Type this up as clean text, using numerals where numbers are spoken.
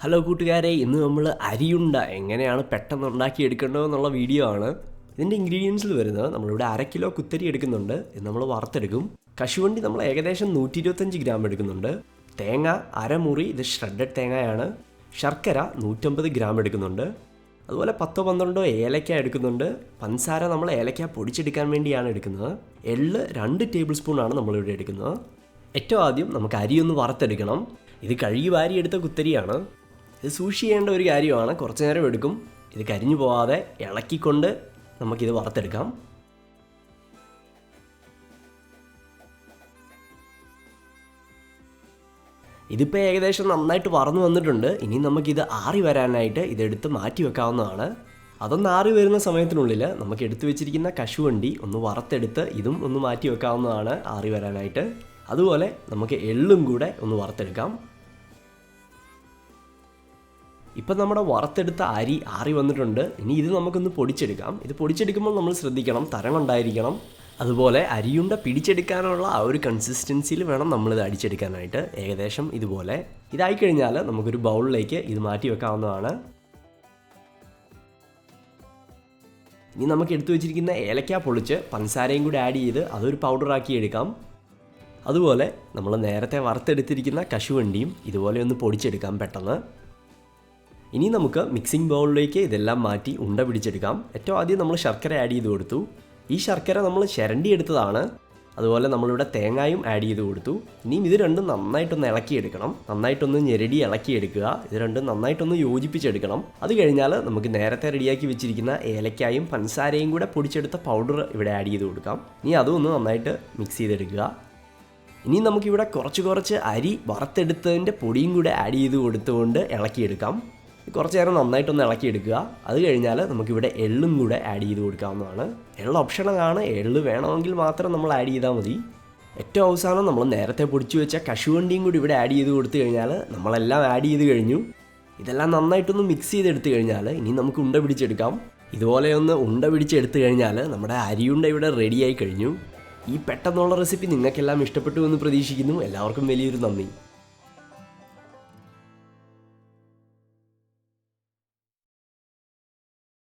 Hello കൂട്ടുകാരെ, ഇന്ന് നമ്മൾ അരിയുണ്ട എങ്ങനെയാണ് പെട്ടെന്ന് ഉണ്ടാക്കിയെടുക്കേണ്ടതെന്നുള്ള വീഡിയോ ആണ്. ഇതിൻ്റെ ഇൻഗ്രീഡിയൻസിൽ വരുന്നത് നമ്മളിവിടെ 1/2 കിലോ കുത്തരി എടുക്കുന്നുണ്ട്. ഇത് നമ്മൾ വറുത്തെടുക്കും. കശുവണ്ടി നമ്മൾ ഏകദേശം 125 ഗ്രാം എടുക്കുന്നുണ്ട്. തേങ്ങ അരമുറി, ഇത് ഷ്രെഡഡ് തേങ്ങയാണ്. ശർക്കര 150 ഗ്രാം എടുക്കുന്നുണ്ട്. അതുപോലെ 10-12 ഏലക്ക എടുക്കുന്നുണ്ട്. പഞ്ചസാര നമ്മൾ ഏലക്ക പൊടിച്ചെടുക്കാൻ വേണ്ടിയാണ് എടുക്കുന്നത്. എള്ള് 2 ടേബിൾ സ്പൂണാണ് നമ്മളിവിടെ എടുക്കുന്നത്. ഏറ്റവും ആദ്യം നമുക്ക് അരി ഒന്ന് വറുത്തെടുക്കണം. ഇത് കഴുകി വാരിയെടുത്ത കുത്തരിയാണ്. ഇത് സൂക്ഷിക്കേണ്ട ഒരു കാര്യമാണ്, കുറച്ച് നേരം എടുക്കും. ഇത് കരിഞ്ഞു പോകാതെ ഇളക്കിക്കൊണ്ട് നമുക്കിത് വറുത്തെടുക്കാം. ഇതിപ്പോൾ ഏകദേശം നന്നായിട്ട് വറന്നു വന്നിട്ടുണ്ട്. ഇനി നമുക്കിത് ആറി വരാനായിട്ട് ഇതെടുത്ത് മാറ്റി വെക്കാവുന്നതാണ്. അതൊന്ന് ആറി വരുന്ന സമയത്തിനുള്ളിൽ നമുക്ക് എടുത്തു വെച്ചിരിക്കുന്ന കശുവണ്ടി ഒന്ന് വറുത്തെടുത്ത് ഇതും ഒന്ന് മാറ്റി വെക്കാവുന്നതാണ് ആറി വരാനായിട്ട്. അതുപോലെ നമുക്ക് എള്ളും കൂടെ ഒന്ന് വറുത്തെടുക്കാം. ഇപ്പം നമ്മുടെ വറുത്തെടുത്ത അരി ആറി വന്നിട്ടുണ്ട്. ഇനി ഇത് നമുക്കൊന്ന് പൊടിച്ചെടുക്കാം. ഇത് പൊടിച്ചെടുക്കുമ്പോൾ നമ്മൾ ശ്രദ്ധിക്കണം, തരമുണ്ടായിരിക്കണം. അതുപോലെ അരിയുണ്ട പിടിച്ചെടുക്കാനുള്ള ആ ഒരു കൺസിസ്റ്റൻസിയിൽ വേണം നമ്മളിത് അടിച്ചെടുക്കാനായിട്ട്. ഏകദേശം ഇതുപോലെ ഇതായിക്കഴിഞ്ഞാൽ നമുക്കൊരു ബൗളിലേക്ക് ഇത് മാറ്റി വെക്കാവുന്നതാണ്. ഇനി നമുക്ക് എടുത്തു വെച്ചിരിക്കുന്ന ഏലക്ക പൊളിച്ച് പഞ്ചസാരയും കൂടി ആഡ് ചെയ്ത് അതൊരു പൗഡറാക്കി എടുക്കാം. അതുപോലെ നമ്മൾ നേരത്തെ വറുത്തെടുത്തിരിക്കുന്ന കശുവണ്ടിയും ഇതുപോലെ ഒന്ന് പൊടിച്ചെടുക്കാം പെട്ടെന്ന്. ഇനി നമുക്ക് മിക്സിംഗ് ബൗളിലേക്ക് ഇതെല്ലാം മാറ്റി ഉണ്ട പിടിച്ചെടുക്കാം. ഏറ്റവും ആദ്യം നമ്മൾ ശർക്കര ആഡ് ചെയ്ത് കൊടുത്തു. ഈ ശർക്കര നമ്മൾ ചിരണ്ടി എടുത്തതാണ്. അതുപോലെ നമ്മളിവിടെ തേങ്ങായും ആഡ് ചെയ്ത് കൊടുത്തു. ഇനിയും ഇത് രണ്ടും നന്നായിട്ടൊന്ന് ഇളക്കിയെടുക്കണം. നന്നായിട്ടൊന്ന് ഞെരടി ഇളക്കിയെടുക്കുക. ഇത് രണ്ടും നന്നായിട്ടൊന്ന് യോജിപ്പിച്ചെടുക്കണം. അത് കഴിഞ്ഞാൽ നമുക്ക് നേരത്തെ റെഡിയാക്കി വെച്ചിരിക്കുന്ന ഏലക്കായും പഞ്ചസാരയും കൂടെ പൊടിച്ചെടുത്ത പൗഡർ ഇവിടെ ആഡ് ചെയ്ത് കൊടുക്കാം. ഇനി അതും ഒന്ന് നന്നായിട്ട് മിക്സ് ചെയ്തെടുക്കുക. ഇനി നമുക്കിവിടെ കുറച്ച് അരി വറുത്തെടുത്തതിൻ്റെ പൊടിയും കൂടെ ആഡ് ചെയ്ത് കൊടുത്തുകൊണ്ട് ഇളക്കിയെടുക്കാം. കുറച്ച് നേരം നന്നായിട്ടൊന്ന് ഇളക്കിയെടുക്കുക. അത് കഴിഞ്ഞാൽ നമുക്കിവിടെ എള്ളും കൂടെ ആഡ് ചെയ്ത് കൊടുക്കാവുന്നതാണ്. എള്ള് ഓപ്ഷണലാണ്. എള്ള് വേണമെങ്കിൽ മാത്രം നമ്മൾ ആഡ് ചെയ്താൽ മതി. ഏറ്റവും അവസാനം നമ്മൾ നേരത്തെ പൊടിച്ചു വെച്ച കശുവണ്ടിയും കൂടി ഇവിടെ ആഡ് ചെയ്ത് കൊടുത്തു കഴിഞ്ഞാൽ നമ്മളെല്ലാം ആഡ് ചെയ്ത് കഴിഞ്ഞു. ഇതെല്ലാം നന്നായിട്ടൊന്ന് മിക്സ് ചെയ്തെടുത്തു കഴിഞ്ഞാൽ ഇനി നമുക്ക് ഉണ്ട പിടിച്ചെടുക്കാം. ഇതുപോലെ ഒന്ന് ഉണ്ട പിടിച്ചെടുത്തു കഴിഞ്ഞാൽ നമ്മുടെ അരിയുണ്ട ഇവിടെ റെഡിയായി കഴിഞ്ഞു. ഈ പെട്ടെന്നുള്ള റെസിപ്പി നിങ്ങൾക്കെല്ലാം ഇഷ്ടപ്പെട്ടു എന്ന് പ്രതീക്ഷിക്കുന്നു. എല്ലാവർക്കും വലിയൊരു നന്ദി.